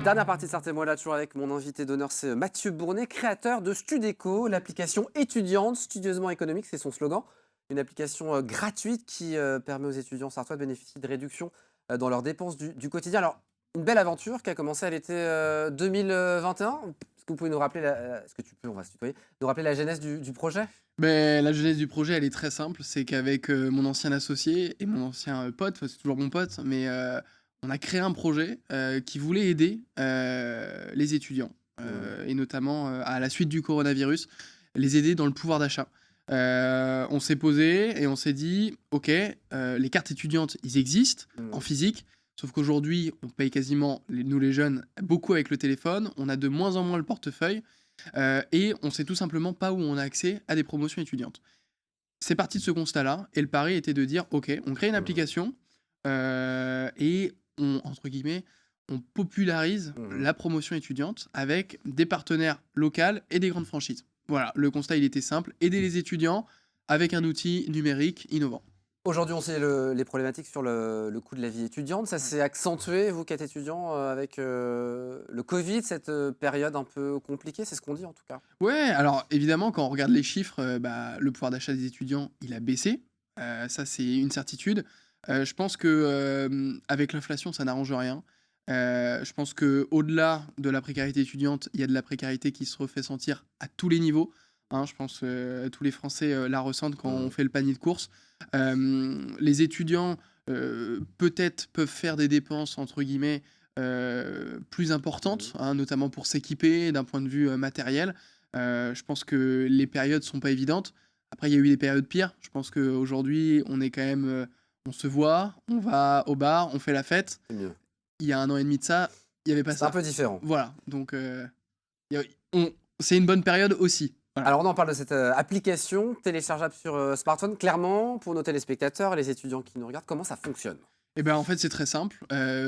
Dernière partie de Sortez-moi là, toujours avec mon invité d'honneur, c'est Mathieu Bournet, créateur de Studeco, l'application étudiante, studieusement économique, c'est son slogan. Une application gratuite qui permet aux étudiants sartois de bénéficier de réductions dans leurs dépenses du quotidien. Alors, une belle aventure qui a commencé à l'été 2021. Est-ce que vous pouvez nous rappeler, est-ce que tu peux, on va se tutoyer, nous rappeler la genèse du projet? Mais la genèse du projet, elle est très simple. C'est qu'avec mon ancien associé et mon ancien pote, enfin, c'est toujours mon pote, mais on a créé un projet qui voulait aider les étudiants, Mhm. et notamment à la suite du coronavirus, les aider dans le pouvoir d'achat. On s'est posé et on s'est dit, ok, les cartes étudiantes, ils existent en Mhm. physique, sauf qu'aujourd'hui, on paye quasiment, nous les jeunes, beaucoup avec le téléphone, on a de moins en moins le portefeuille. Et on sait tout simplement pas où on a accès à des promotions étudiantes. C'est parti de ce constat-là, et le pari était de dire, ok, on crée une Mhm. application et on, entre guillemets, on popularise Mhm. la promotion étudiante avec des partenaires locaux et des grandes franchises. Voilà, le constat il était simple, aider les étudiants avec un outil numérique innovant. Aujourd'hui, on sait les problématiques sur le coût de la vie étudiante. Ça s'est accentué, vous qui êtes étudiant, avec le Covid, cette période un peu compliquée, c'est ce qu'on dit en tout cas. Ouais, alors évidemment, quand on regarde les chiffres, bah, le pouvoir d'achat des étudiants, il a baissé. Ça, c'est une certitude. Je pense que, avec l'inflation, ça n'arrange rien. Je pense que au delà de la précarité étudiante, il y a de la précarité qui se refait sentir à tous les niveaux, hein. Je pense, tous les Français, la ressentent quand on Mhm. fait le panier de courses. Les étudiants, peut-être peuvent faire des dépenses entre guillemets, plus importantes, Mhm. hein, notamment pour s'équiper d'un point de vue, matériel. Je pense que les périodes sont pas évidentes. Après, il y a eu des périodes pires. Je pense qu'aujourd'hui, on est quand même, on se voit, on va au bar, on fait la fête. C'est mieux. Il y a 1 an et demi de ça, il y avait pas C'est un ça. peu différent. Voilà, donc il y a on c'est une bonne période aussi. Voilà. Alors, on en parle de cette application téléchargeable sur smartphone. Clairement, pour nos téléspectateurs et les étudiants qui nous regardent, comment ça fonctionne? Et ben, en fait, c'est très simple.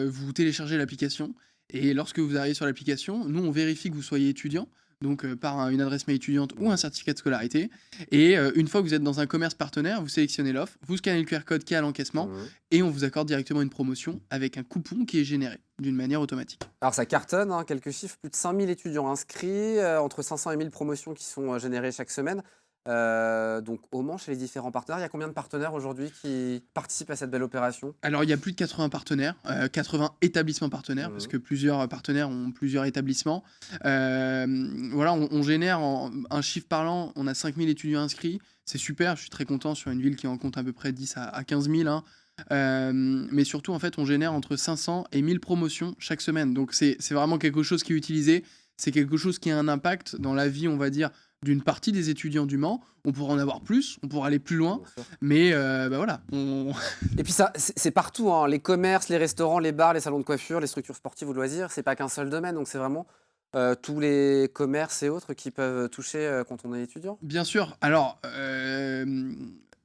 Vous téléchargez l'application et lorsque vous arrivez sur l'application, nous, on vérifie que vous soyez étudiant, donc par une adresse mail étudiante ou un Mhm. certificat de scolarité. Et une fois que vous êtes dans un commerce partenaire, vous sélectionnez l'offre, vous scannez le QR code qui est à l'encaissement Mhm. et on vous accorde directement une promotion avec un coupon qui est généré d'une manière automatique. Alors, ça cartonne, hein, quelques chiffres, plus de 5000 étudiants inscrits, entre 500 et 1000 promotions qui sont générées chaque semaine. Donc, au Mans, chez les différents partenaires, il y a combien de partenaires aujourd'hui qui participent à cette belle opération? Alors, il y a plus de 80 partenaires, 80 établissements partenaires, parce Mhm. que plusieurs partenaires ont plusieurs établissements. Voilà, on génère un chiffre parlant, on a 5000 étudiants inscrits, c'est super, je suis très content sur une ville qui en compte à peu près 10 à 15 000, hein. Mais surtout, en fait, on génère entre 500 et 1000 promotions chaque semaine. Donc, c'est vraiment quelque chose qui est utilisé, c'est quelque chose qui a un impact dans la vie, on va dire, d'une partie des étudiants du Mans. On pourra en avoir plus, on pourra aller plus loin, Bien sûr. mais bah voilà, Et puis ça, c'est partout, hein, les commerces, les restaurants, les bars, les salons de coiffure, les structures sportives ou de loisirs, c'est pas qu'un seul domaine, donc c'est vraiment tous les commerces et autres qui peuvent toucher quand on est étudiant. Bien sûr. Alors,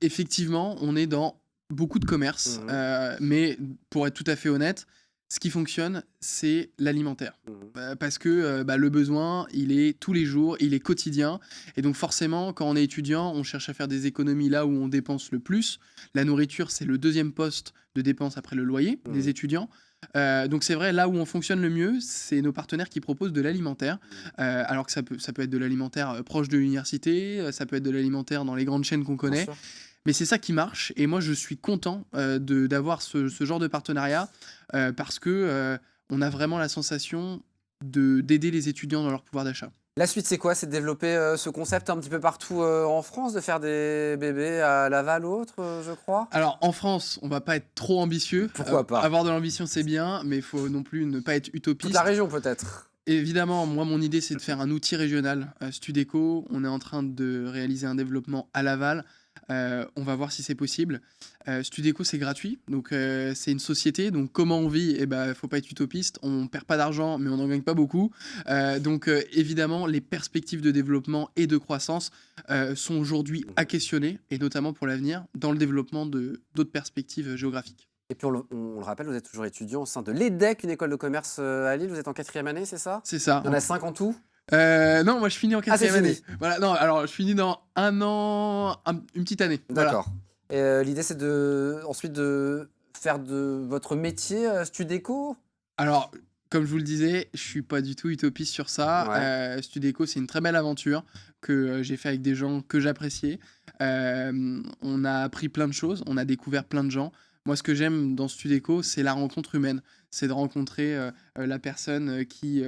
effectivement, on est dans beaucoup de commerces, Mhm. mais pour être tout à fait honnête, ce qui fonctionne, c'est l'alimentaire. Mhm. Parce que, bah, le besoin, il est tous les jours, il est quotidien et donc forcément, quand on est étudiant, on cherche à faire des économies là où on dépense le plus. La nourriture, c'est le deuxième poste de dépense après le loyer des Mhm. étudiants. Donc c'est vrai, là où on fonctionne le mieux, c'est nos partenaires qui proposent de l'alimentaire. Mhm. Alors que ça peut être de l'alimentaire, proche de l'université, ça peut être de l'alimentaire dans les grandes chaînes qu'on Bien connaît. sûr. Mais c'est ça qui marche et moi je suis content, d'avoir ce genre de partenariat, parce que, on a vraiment la sensation d'aider les étudiants dans leur pouvoir d'achat. La suite, c'est quoi? C'est de développer ce concept un petit peu partout en France, de faire des bébés à Laval ou autre, je crois? Alors en France, on va pas être trop ambitieux, Pourquoi pas? avoir de l'ambition c'est bien, mais il faut non plus ne pas être Toute la utopiste. région peut-être? Évidemment, moi, mon idée, c'est de faire un outil régional. Studeco, on est en train de réaliser un développement à Laval. On va voir si c'est possible. Studeco, c'est gratuit, donc c'est une société. Donc comment on vit? Eh ben, faut pas être utopiste. On perd pas d'argent, mais on n'en gagne pas beaucoup. Donc évidemment, les perspectives de développement et de croissance sont aujourd'hui à questionner, et notamment pour l'avenir, dans le développement de d'autres perspectives géographiques. Et puis on le rappelle, vous êtes toujours étudiant au sein de l'EDEC, une école de commerce à Lille. Vous êtes en quatrième année, c'est ça? C'est ça. Il y en a 5 en tout? Non, moi je finis en Ah, c'est quatrième année. fini. Voilà, non, alors je finis dans un an, une petite année. Voilà. D'accord. Et l'idée, c'est ensuite de faire de votre métier Studeco? Alors, Comme je vous le disais, je suis pas du tout utopiste sur ça. Ouais. Studeco, c'est une très belle aventure que j'ai fait avec des gens que j'appréciais. On a appris plein de choses, on a découvert plein de gens. Moi, ce que j'aime dans Studeco, c'est la rencontre humaine. C'est de rencontrer la personne qui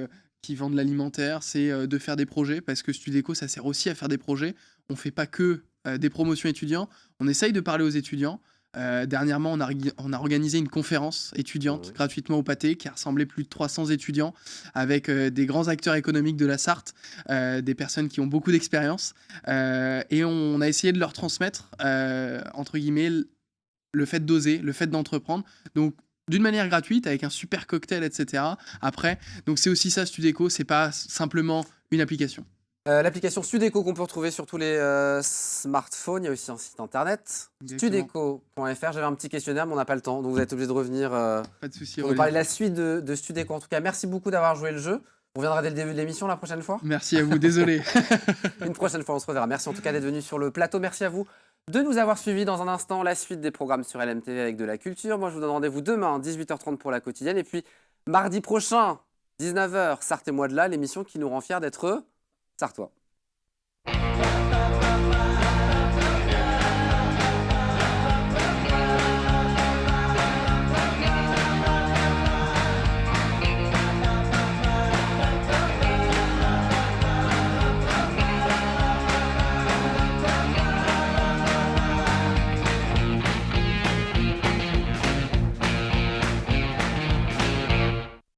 vend de l'alimentaire, c'est de faire des projets, parce que Studeco, ça sert aussi à faire des projets. On fait pas que des promotions étudiants, on essaye de parler aux étudiants. Dernièrement, on a organisé une conférence étudiante Oui. gratuitement au Pâté qui a rassemblé plus de 300 étudiants avec des grands acteurs économiques de la Sarthe, des personnes qui ont beaucoup d'expérience. Et on a essayé de leur transmettre, entre guillemets, le fait d'oser, le fait d'entreprendre. Donc, d'une manière gratuite, avec un super cocktail, etc. Après, donc c'est aussi ça, Studeco, c'est pas simplement une application. L'application Studeco qu'on peut retrouver sur tous les smartphones. Il y a aussi un site internet, Exactement. studeco.fr. J'avais un petit questionnaire, mais on n'a pas le temps. Donc vous êtes obligé de revenir Pas de souci, pour nous parler de Aurélien. la suite de Studeco. En tout cas, merci beaucoup d'avoir joué le jeu. On reviendra dès le début de l'émission la prochaine fois. Merci à vous, désolé. Une prochaine fois, on se reverra. Merci en tout cas d'être venu sur le plateau. Merci à vous de nous avoir suivis. Dans un instant, la suite des programmes sur LMTV avec de la culture. Moi, je vous donne rendez-vous demain, 18h30 pour la quotidienne. Et puis, mardi prochain, 19h, Sartez-moi de là, l'émission qui nous rend fiers d'être sartois.